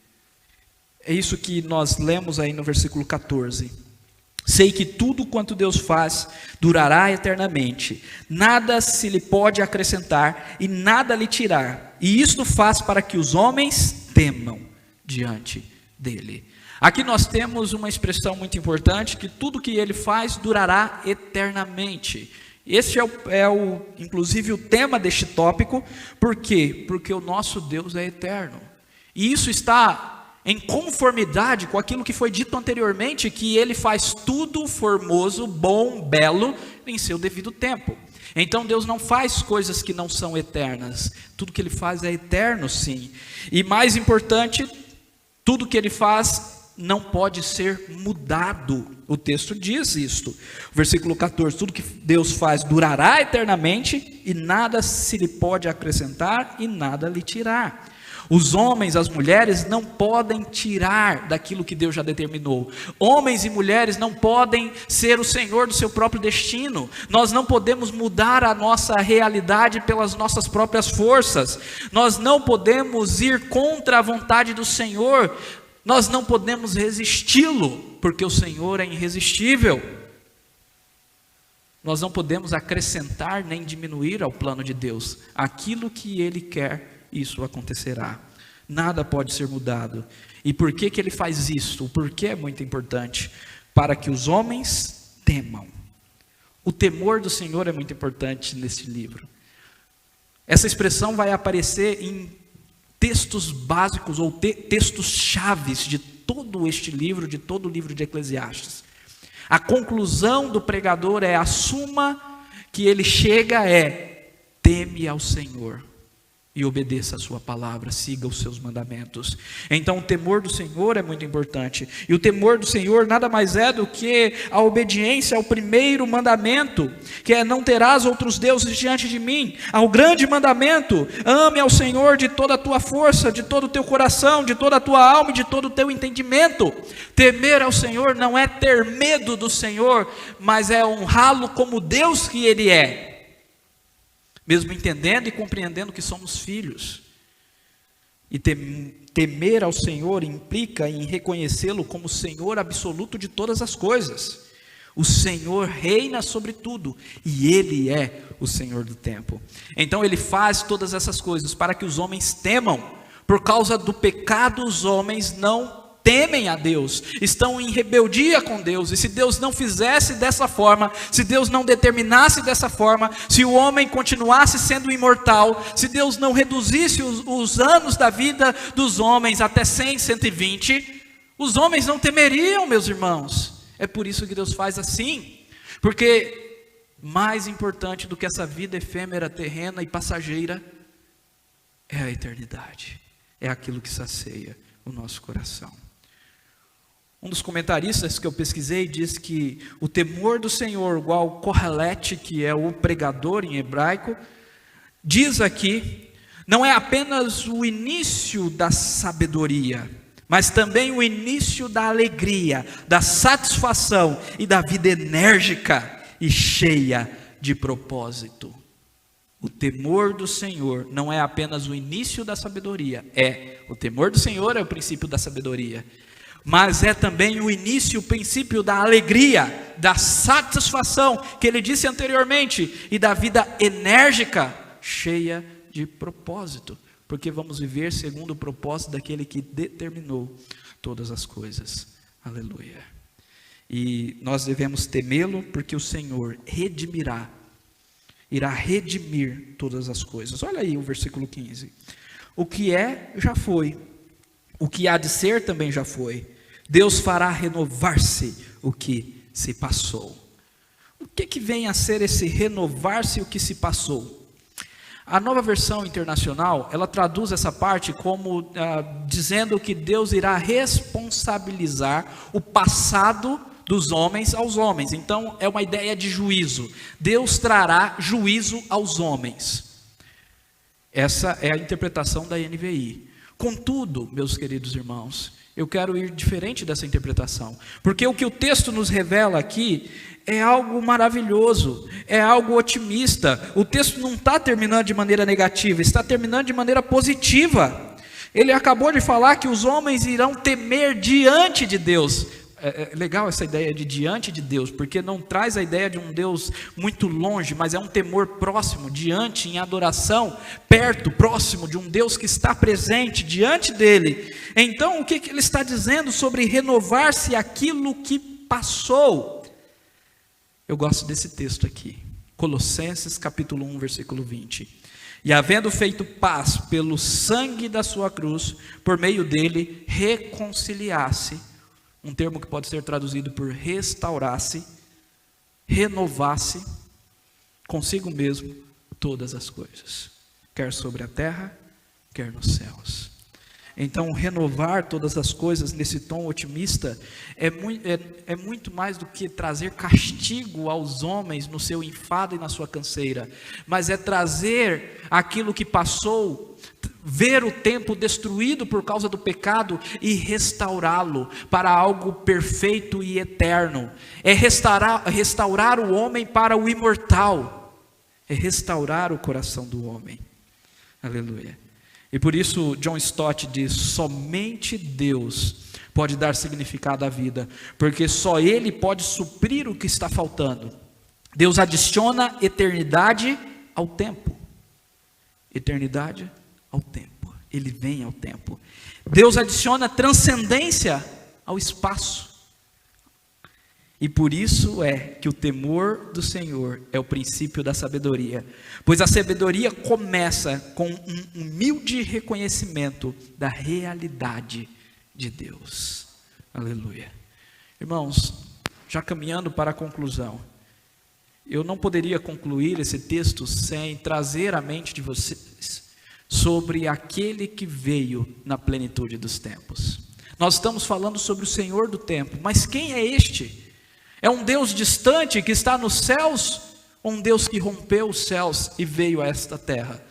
É isso que nós lemos aí no versículo 14. Sei que tudo quanto Deus faz durará eternamente, nada se lhe pode acrescentar e nada lhe tirar, e isto faz para que os homens temam diante dele. Aqui nós temos uma expressão muito importante, que tudo que ele faz durará eternamente. Esse inclusive o tema deste tópico. Por quê? Porque o nosso Deus é eterno, e isso está em conformidade com aquilo que foi dito anteriormente, que ele faz tudo formoso, bom, belo, em seu devido tempo. Então Deus não faz coisas que não são eternas, tudo que ele faz é eterno sim, e mais importante, tudo que ele faz não pode ser mudado. O texto diz isto, versículo 14, tudo que Deus faz durará eternamente, e nada se lhe pode acrescentar e nada lhe tirar. Os homens, as mulheres não podem tirar daquilo que Deus já determinou. Homens e mulheres não podem ser o senhor do seu próprio destino. Nós não podemos mudar a nossa realidade pelas nossas próprias forças. Nós não podemos ir contra a vontade do Senhor. Nós não podemos resisti-lo, porque o Senhor é irresistível. Nós não podemos acrescentar nem diminuir ao plano de Deus. Aquilo que Ele quer, isso acontecerá. Nada pode ser mudado. E por que Ele faz isso? O porquê é muito importante. Para que os homens temam. O temor do Senhor é muito importante nesse livro. Essa expressão vai aparecer em textos básicos ou textos chaves de todo este livro, de todo o livro de Eclesiastes. A conclusão do pregador é, a suma que ele chega é: teme ao Senhor e obedeça a sua palavra, siga os seus mandamentos. Então o temor do Senhor é muito importante, e o temor do Senhor nada mais é do que a obediência ao primeiro mandamento, que é: não terás outros deuses diante de mim. Ao grande mandamento: ame ao Senhor de toda a tua força, de todo o teu coração, de toda a tua alma e de todo o teu entendimento. Temer ao Senhor não é ter medo do Senhor, mas é honrá-lo como Deus que Ele é, mesmo entendendo e compreendendo que somos filhos. E temer ao Senhor implica em reconhecê-lo como Senhor absoluto de todas as coisas. O Senhor reina sobre tudo, e Ele é o Senhor do tempo. Então Ele faz todas essas coisas para que os homens temam. Por causa do pecado, os homens não temem a Deus, estão em rebeldia com Deus, e se Deus não fizesse dessa forma, se Deus não determinasse dessa forma, se o homem continuasse sendo imortal, se Deus não reduzisse os anos da vida dos homens até 100, 120, os homens não temeriam, meus irmãos. É por isso que Deus faz assim, porque mais importante do que essa vida efêmera, terrena e passageira, é a eternidade, é aquilo que sacia o nosso coração. Um dos comentaristas que eu pesquisei diz que o temor do Senhor, igual Kohelet, que é o pregador em hebraico, diz aqui, não é apenas o início da sabedoria, mas também o início da alegria, da satisfação e da vida enérgica e cheia de propósito. O temor do Senhor não é apenas o início da sabedoria, o temor do Senhor é o princípio da sabedoria, mas é também o início, o princípio da alegria, da satisfação, que ele disse anteriormente, e da vida enérgica, cheia de propósito, porque vamos viver segundo o propósito daquele que determinou todas as coisas. Aleluia. E nós devemos temê-lo, porque o Senhor irá redimir todas as coisas. Olha aí o versículo 15. O que é, já foi. O que há de ser também já foi. Deus fará renovar-se o que se passou. O que vem a ser esse renovar-se o que se passou? A Nova Versão Internacional, ela traduz essa parte como dizendo que Deus irá responsabilizar o passado dos homens aos homens. Então é uma ideia de juízo. Deus trará juízo aos homens. Essa é a interpretação da NVI. Contudo, meus queridos irmãos, eu quero ir diferente dessa interpretação, porque o que o texto nos revela aqui é algo maravilhoso, é algo otimista. O texto não está terminando de maneira negativa, está terminando de maneira positiva. Ele acabou de falar que os homens irão temer diante de Deus. É legal essa ideia de diante de Deus, porque não traz a ideia de um Deus muito longe, mas é um temor próximo, diante, em adoração, perto, próximo de um Deus que está presente diante dele. Então, o que ele está dizendo sobre renovar-se aquilo que passou? Eu gosto desse texto aqui, Colossenses capítulo 1, versículo 20. E havendo feito paz pelo sangue da sua cruz, por meio dele reconciliasse, um termo que pode ser traduzido por restaurasse, renovasse consigo mesmo todas as coisas, quer sobre a terra, quer nos céus. Então, renovar todas as coisas nesse tom otimista é muito mais do que trazer castigo aos homens no seu enfado e na sua canseira, mas é trazer aquilo que passou, ver o tempo destruído por causa do pecado e restaurá-lo para algo perfeito e eterno. É restaurar o homem para o imortal, é restaurar o coração do homem. Aleluia. E por isso John Stott diz: somente Deus pode dar significado à vida, porque só Ele pode suprir o que está faltando. Deus adiciona eternidade ao tempo. Eternidade ao tempo. Ele vem ao tempo. Deus adiciona transcendência ao espaço. E por isso é que o temor do Senhor é o princípio da sabedoria, pois a sabedoria começa com um humilde reconhecimento da realidade de Deus. Aleluia. Irmãos, já caminhando para a conclusão, eu não poderia concluir esse texto sem trazer à mente de vocês sobre aquele que veio na plenitude dos tempos. Nós estamos falando sobre o Senhor do tempo, mas quem é este? É um Deus distante que está nos céus, ou um Deus que rompeu os céus e veio a esta terra?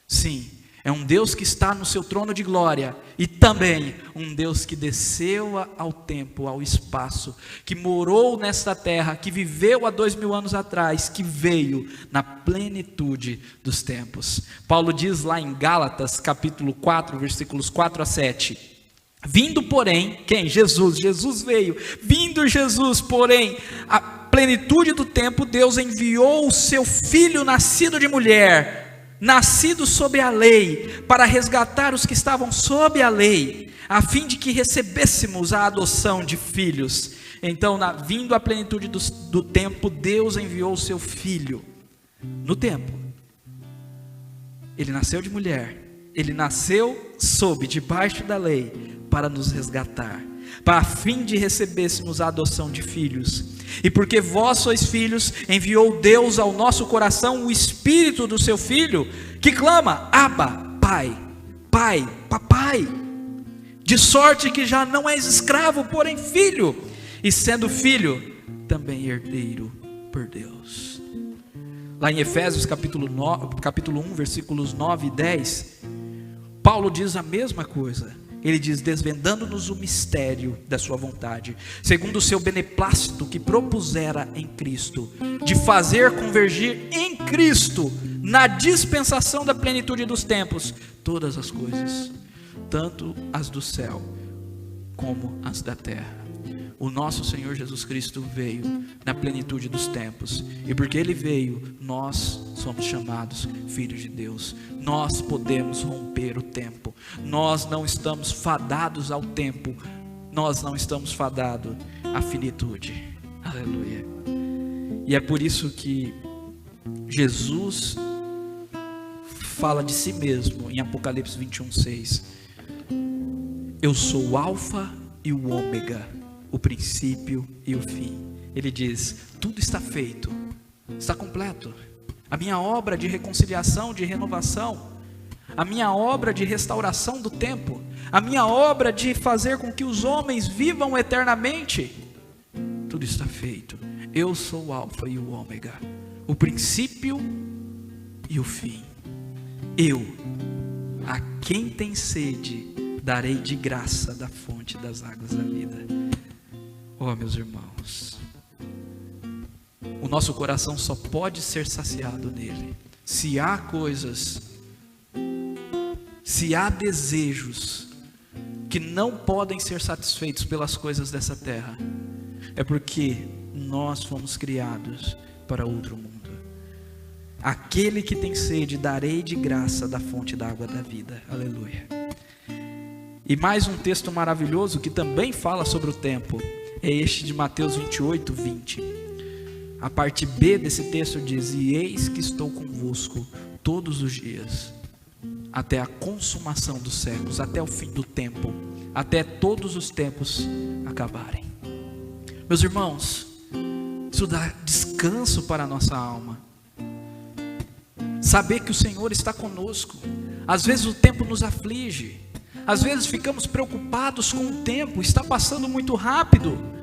Sim, é um Deus que está no seu trono de glória, e também um Deus que desceu ao tempo, ao espaço, que morou nesta terra, que viveu há 2000 anos atrás, que veio na plenitude dos tempos. Paulo diz lá em Gálatas capítulo 4, versículos 4 a 7, vindo porém, quem? Jesus veio, vindo Jesus, porém, a plenitude do tempo, Deus enviou o seu Filho nascido de mulher, nascido sob a lei, para resgatar os que estavam sob a lei, a fim de que recebêssemos a adoção de filhos. Então, vindo a plenitude do tempo, Deus enviou o seu Filho, no tempo. Ele nasceu de mulher, ele nasceu debaixo da lei, para nos resgatar, para a fim de recebêssemos a adoção de filhos. E porque vós sois filhos, enviou Deus ao nosso coração o Espírito do seu Filho, que clama: Abba, Pai. pai, papai, de sorte que já não és escravo, porém filho, e sendo filho, também herdeiro por Deus. Lá em Efésios capítulo 1, versículos 9 e 10, Paulo diz a mesma coisa. Ele diz: desvendando-nos o mistério da sua vontade, segundo o seu beneplácito que propusera em Cristo, de fazer convergir em Cristo, na dispensação da plenitude dos tempos, todas as coisas, tanto as do céu como as da terra. O nosso Senhor Jesus Cristo veio na plenitude dos tempos, e porque Ele veio, nós somos chamados filhos de Deus. Nós podemos romper o tempo. Nós não estamos fadados ao tempo. Nós não estamos fadados à finitude. Aleluia. E é por isso que Jesus fala de si mesmo em Apocalipse 21:6. Eu sou o Alfa e o Ômega, o princípio e o fim. Ele diz: tudo está feito, está completo. A minha obra de reconciliação, de renovação, a minha obra de restauração do tempo, a minha obra de fazer com que os homens vivam eternamente, tudo está feito. Eu sou o Alfa e o Ômega, o princípio e o fim. Eu, a quem tem sede, darei de graça da fonte das águas da vida. Oh, meus irmãos, o nosso coração só pode ser saciado nele. Se há coisas, se há desejos que não podem ser satisfeitos pelas coisas dessa terra, é porque nós fomos criados para outro mundo. Aquele que tem sede, darei de graça da fonte da água da vida. Aleluia. E mais um texto maravilhoso que também fala sobre o tempo é este de Mateus 28:20. A parte B desse texto diz: e eis que estou convosco todos os dias, até a consumação dos séculos, até o fim do tempo, até todos os tempos acabarem. Meus irmãos, isso dá descanso para a nossa alma. Saber que o Senhor está conosco. Às vezes o tempo nos aflige, às vezes ficamos preocupados com o tempo, está passando muito rápido.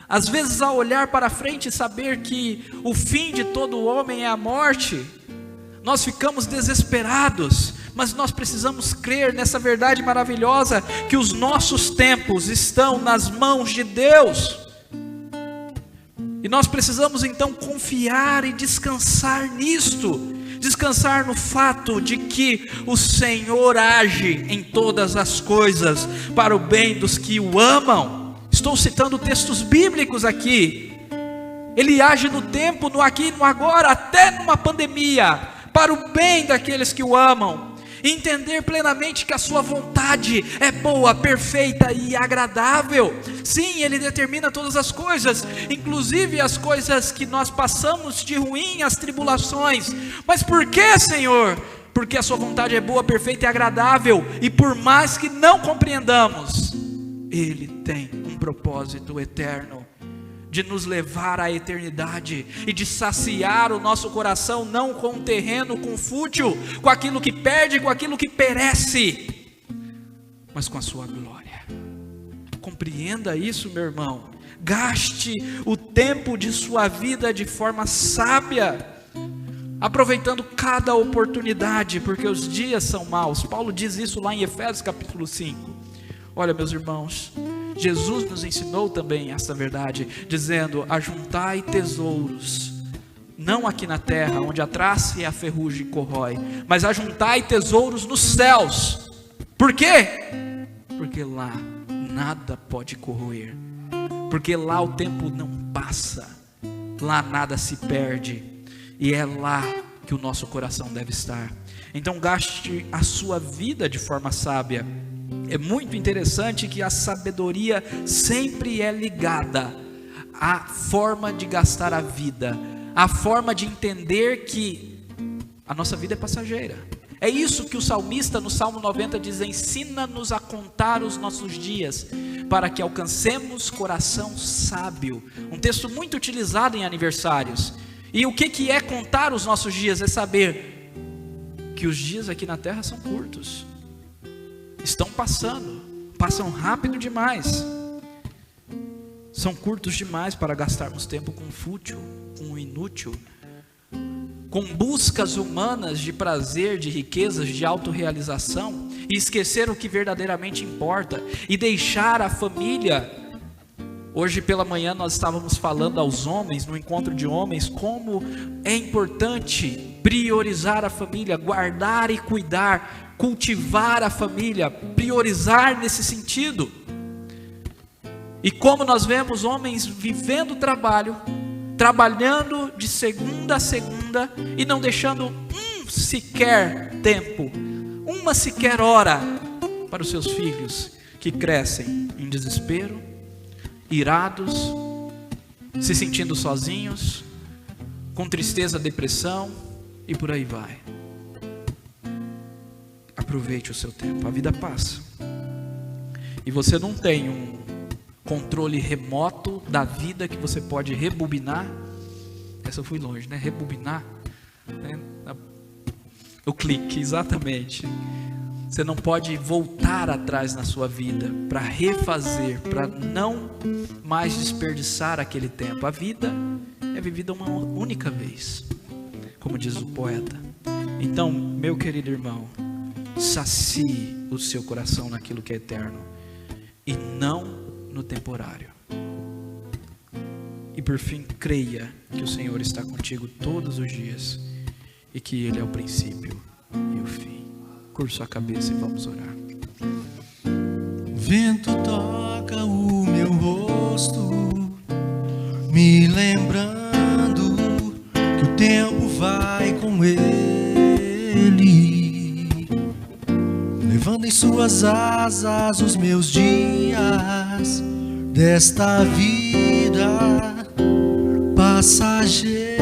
Às vezes, ao olhar para frente e saber que o fim de todo homem é a morte, nós ficamos desesperados. Mas nós precisamos crer nessa verdade maravilhosa, que os nossos tempos estão nas mãos de Deus. E nós precisamos então confiar e descansar nisto. Descansar no fato de que o Senhor age em todas as coisas para o bem dos que o amam. Estou citando textos bíblicos aqui. Ele age no tempo, no aqui e no agora, até numa pandemia, para o bem daqueles que o amam. E entender plenamente que a sua vontade é boa, perfeita e agradável. Sim, Ele determina todas as coisas, inclusive as coisas que nós passamos de ruim, as tribulações. Mas por que, Senhor? Porque a sua vontade é boa, perfeita e agradável. E por mais que não compreendamos, Ele tem um propósito eterno de nos levar à eternidade e de saciar o nosso coração, não com o terreno, com o fútil, com aquilo que perde, com aquilo que perece, mas com a sua glória. Compreenda isso, meu irmão. Gaste o tempo de sua vida de forma sábia, aproveitando cada oportunidade, porque os dias são maus. Paulo diz isso lá em Efésios capítulo 5. Olha, meus irmãos, Jesus nos ensinou também essa verdade, dizendo: ajuntai tesouros, não aqui na terra, onde a traça e a ferrugem corrói, mas ajuntai tesouros nos céus. Por quê? Porque lá nada pode corroer, porque lá o tempo não passa, lá nada se perde, e é lá que o nosso coração deve estar. Então gaste a sua vida de forma sábia. É muito interessante que a sabedoria sempre é ligada à forma de gastar a vida, à forma de entender que a nossa vida é passageira. É isso que o salmista no Salmo 90 diz: ensina-nos a contar os nossos dias, para que alcancemos coração sábio. Um texto muito utilizado em aniversários. E o que é contar os nossos dias? É saber que os dias aqui na terra são curtos. estão passam rápido demais. São curtos demais para gastarmos tempo com fútil, com inútil, com buscas humanas de prazer, de riquezas, de autorrealização, e esquecer o que verdadeiramente importa, e deixar a família. Hoje pela manhã nós estávamos falando aos homens, no encontro de homens, como é importante priorizar a família, guardar e cuidar, cultivar a família, priorizar nesse sentido. E como nós vemos homens vivendo o trabalho, trabalhando de segunda a segunda e não deixando sequer tempo, uma sequer hora para os seus filhos, que crescem em desespero, irados, se sentindo sozinhos, com tristeza, depressão e por aí vai. Aproveite o seu tempo, a vida passa. E você não tem um controle remoto da vida que você pode rebobinar. Essa eu fui longe, né? Rebobinar, né? O clique, exatamente. Você não pode voltar atrás na sua vida para refazer, para não mais desperdiçar aquele tempo. A vida é vivida uma única vez, como diz o poeta. Então, meu querido irmão, sacie o seu coração naquilo que é eterno e não no temporário. E por fim, creia que o Senhor está contigo todos os dias e que Ele é o princípio e o fim. Curva sua cabeça e vamos orar. O vento toca o meu rosto, me lembrando que o tempo vai com ele, levando em suas asas os meus dias desta vida passageira.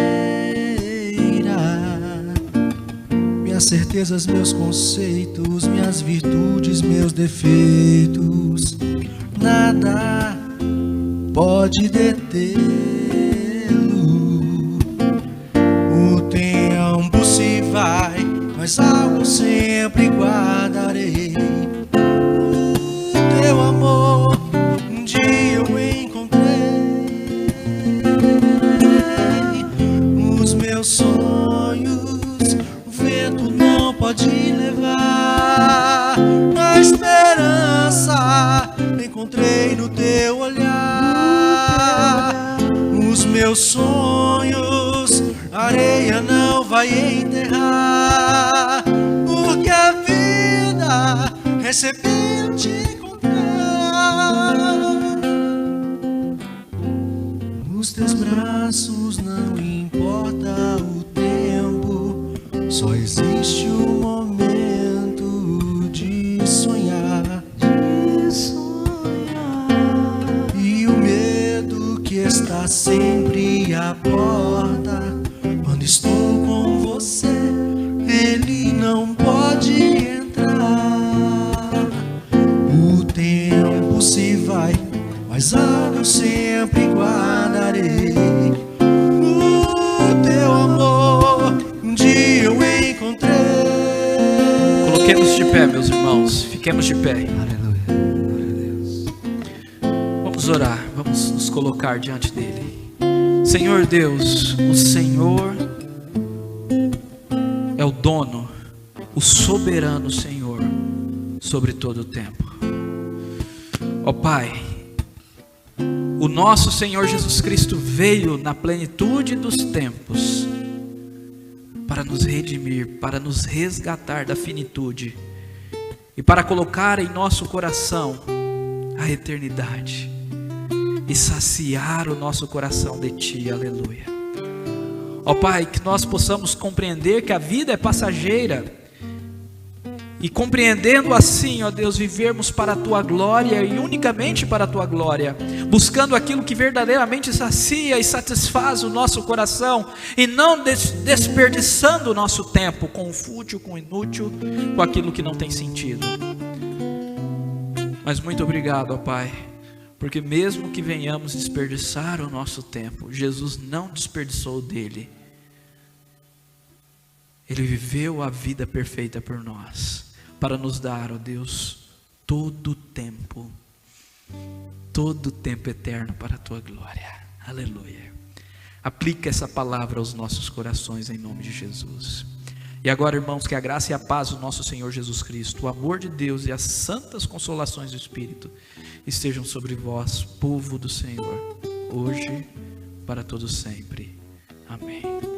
Minhas certezas, meus conceitos, minhas virtudes, meus defeitos, nada pode detê-lo. O tempo se vai, mas algo sempre guardarei. O teu amor um dia eu encontrei. Os meus sonhos o vento não pode levar. A esperança encontrei no teu olhar. Os meus sonhos a areia não vai enterrar, porque a vida recebeu te encontrar. Nos teus braços não importa o tempo, só existe o momento de sonhar. E o medo que está sempre à porta, quando estou com você, ele não pode entrar. O tempo se vai, mas algo eu sempre guardarei. O teu amor um dia eu encontrei. Coloquemos de pé, meus irmãos, fiquemos de pé. Aleluia, glória a Deus. Vamos orar, vamos nos colocar diante dele. Senhor Deus, o Senhor é o dono, o soberano Senhor sobre todo o tempo. Ó Pai, o nosso Senhor Jesus Cristo veio na plenitude dos tempos para nos redimir, para nos resgatar da finitude e para colocar em nosso coração a eternidade e saciar o nosso coração de Ti, aleluia. Ó Pai, que nós possamos compreender que a vida é passageira e compreendendo assim, ó Deus, vivermos para a Tua glória e unicamente para a Tua glória, buscando aquilo que verdadeiramente sacia e satisfaz o nosso coração e não desperdiçando o nosso tempo com o fútil, com o inútil, com aquilo que não tem sentido. Mas muito obrigado, ó Pai, porque mesmo que venhamos desperdiçar o nosso tempo, Jesus não desperdiçou dele. Ele viveu a vida perfeita por nós, para nos dar, ó Deus, todo tempo eterno para a tua glória. Aleluia. Aplica essa palavra aos nossos corações em nome de Jesus. E agora, irmãos, que a graça e a paz do nosso Senhor Jesus Cristo, o amor de Deus e as santas consolações do Espírito estejam sobre vós, povo do Senhor, hoje para todos sempre. Amém.